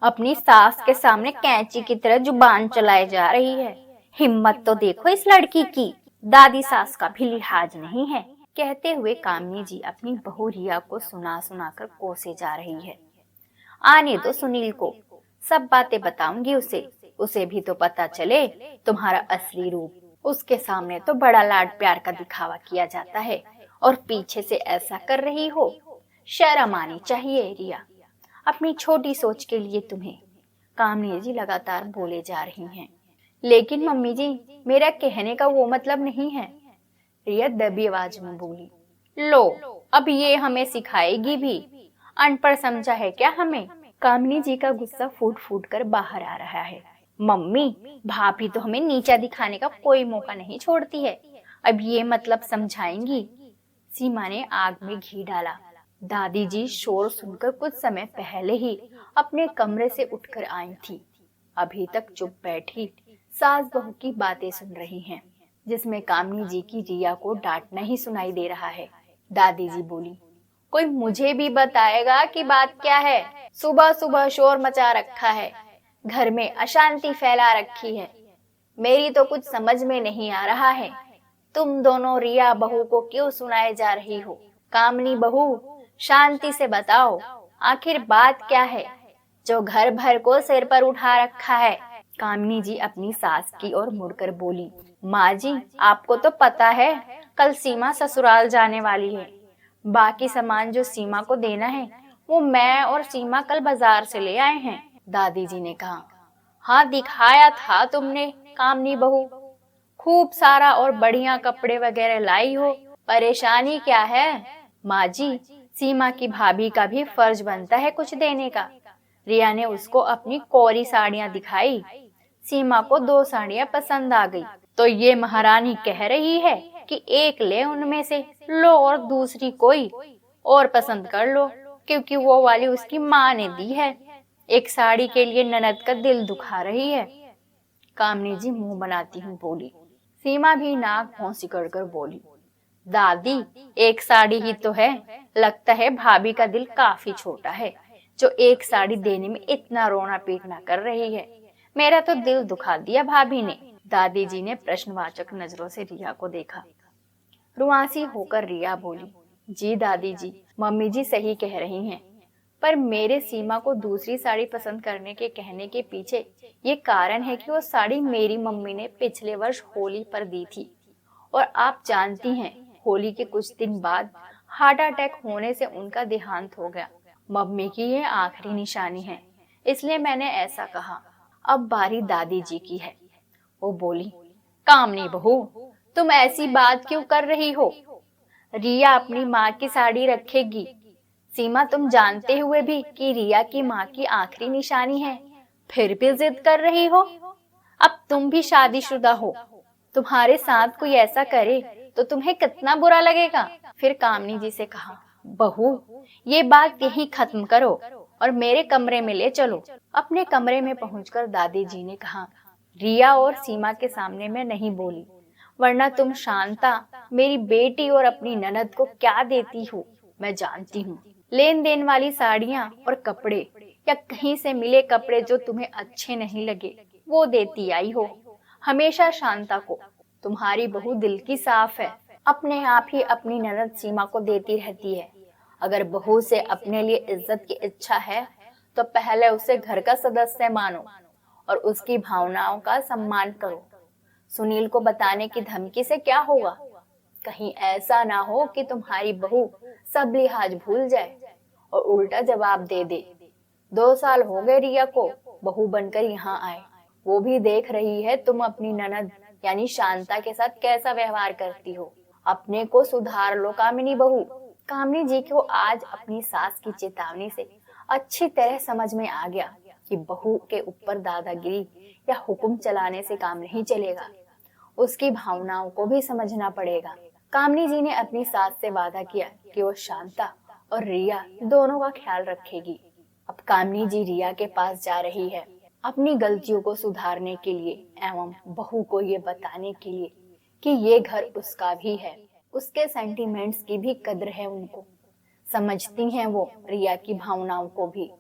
अपनी सास के सामने कैंची की तरह जुबान चलाए जा रही है। हिम्मत तो देखो इस लड़की की, दादी सास का भी लिहाज नहीं है। कहते हुए कामिनी जी अपनी बहू रिया को सुना सुना कर कोसे जा रही है। आने दो सुनील को, सब बातें बताऊंगी उसे भी तो पता चले तुम्हारा असली रूप। उसके सामने तो बड़ा लाड प्यार का दिखावा किया जाता है और पीछे से ऐसा कर रही हो। शर्म आनी चाहिए रिया, अपनी छोटी सोच के लिए तुम्हें। कामिनी जी लगातार बोले जा रही हैं। लेकिन मम्मी जी, मेरा कहने का वो मतलब नहीं है, रिया दबी आवाज में बोली। लो, अब ये हमें सिखाएगी भी, अनपढ़ समझा है क्या हमें? कामिनी जी का गुस्सा फूट फूट कर बाहर आ रहा है। मम्मी, भाभी तो हमें नीचा दिखाने का कोई मौका नहीं छोड़ती है, अब ये मतलब समझाएंगी? सीमा ने आग में घी डाला। दादी जी शोर सुनकर कुछ समय पहले ही अपने कमरे से उठकर आई थी। अभी तक चुप बैठी सास बहू की बातें सुन रही हैं, जिसमें कामिनी जी की रिया को डांटना ही सुनाई दे रहा है। दादी जी बोली, कोई मुझे भी बताएगा कि बात क्या है? सुबह सुबह शोर मचा रखा है, घर में अशांति फैला रखी है। मेरी तो कुछ समझ में नहीं आ रहा है, तुम दोनों रिया बहू को क्यों सुनाए जा रही हो? कामनी बहू, शांति से बताओ, आखिर बात क्या है जो घर भर को सिर पर उठा रखा है? कामिनी जी अपनी सास की ओर मुड़कर बोली, माँ जी, आपको तो पता है कल सीमा ससुराल जाने वाली है। बाकी सामान जो सीमा को देना है वो मैं और सीमा कल बाजार से ले आए हैं। दादी जी ने कहा। हाँ, दिखाया था तुमने कामनी बहू, खूब सारा और बढ़िया कपड़े वगैरह लाई हो। परेशानी क्या है? माँ जी, सीमा की भाभी का भी फर्ज बनता है कुछ देने का। रिया ने उसको अपनी कोरी साड़ियाँ दिखाई। सीमा को 2 साड़ियाँ पसंद आ गई, तो ये महारानी कह रही है कि एक ले उनमें से, लो और दूसरी कोई और पसंद कर लो, क्योंकि वो वाली उसकी माँ ने दी है। एक साड़ी के लिए ननद का दिल दुखा रही है। कामनी जी मुंह बनाती हुई बोली। सीमा भी नाक भौं सिकड़कर बोली, दादी, एक साड़ी ही तो है, लगता है भाभी का दिल काफी छोटा है जो एक साड़ी देने में इतना रोना पीटना कर रही है। मेरा तो दिल दुखा दिया भाभी ने। दादी जी ने प्रश्नवाचक नजरों से रिया को देखा। रुआंसी होकर रिया बोली, जी दादी जी, मम्मी जी सही कह रही हैं, पर मेरे सीमा को दूसरी साड़ी पसंद करने के कहने के पीछे ये कारण है कि वो साड़ी मेरी मम्मी ने पिछले वर्ष होली पर दी थी, और आप जानती हैं होली के कुछ दिन बाद हार्ट अटैक होने से उनका देहांत हो गया। मम्मी की ये आखिरी निशानी है, इसलिए मैंने ऐसा कहा। अब बारी दादी जी की है। वो बोली, कामनी बहू, तुम ऐसी बात क्यों कर रही हो? रिया अपनी माँ की साड़ी रखेगी। सीमा, तुम जानते हुए भी कि रिया की माँ की आखिरी निशानी है, फिर भी जिद कर रही हो। अब तुम भी शादीशुदा हो, तुम्हारे साथ कोई ऐसा करे तो तुम्हें कितना बुरा लगेगा? फिर कामनी जी से कहा, बहू, ये बात यही खत्म करो और मेरे कमरे में ले चलो। अपने कमरे में पहुंचकर दादी जी ने कहा, रिया और सीमा के सामने मैं नहीं बोली, वरना तुम शांता मेरी बेटी और अपनी ननद को क्या देती हो मैं जानती हूँ। लेन देन वाली साड़ियाँ और कपड़े, या कहीं से मिले कपड़े जो तुम्हें अच्छे नहीं लगे, वो देती आई हो। हमेशा शांता को। तुम्हारी बहू दिल की साफ है, अपने आप ही अपनी ननद सीमा को देती रहती है। अगर बहू से अपने लिए इज्जत की इच्छा है तो पहले उसे घर का सदस्य मानो और उसकी भावनाओं का सम्मान करो। सुनील को बताने की धमकी से क्या होगा? कहीं ऐसा ना हो कि तुम्हारी बहू सब लिहाज भूल जाए और उल्टा जवाब दे दे। 2 साल हो गए रिया को बहू बनकर यहाँ आए, वो भी देख रही है तुम अपनी ननद यानी शांता के साथ कैसा व्यवहार करती हो। अपने को सुधार लो कामिनी बहू। कामिनी जी को आज अपनी सास की चेतावनी से अच्छी तरह समझ में आ गया कि बहू के ऊपर दादागिरी या हुक्म चलाने से काम नहीं चलेगा, उसकी भावनाओं को भी समझना पड़ेगा। कामिनी जी ने अपनी सास से वादा किया कि वो शांता और रिया दोनों का ख्याल रखेगी। अब कामिनी जी रिया के पास जा रही है, अपनी गलतियों को सुधारने के लिए एवं बहू को ये बताने के लिए कि ये घर उसका भी है, उसके सेंटिमेंट्स की भी कद्र है उनको। समझती हैं वो रिया की भावनाओं को भी।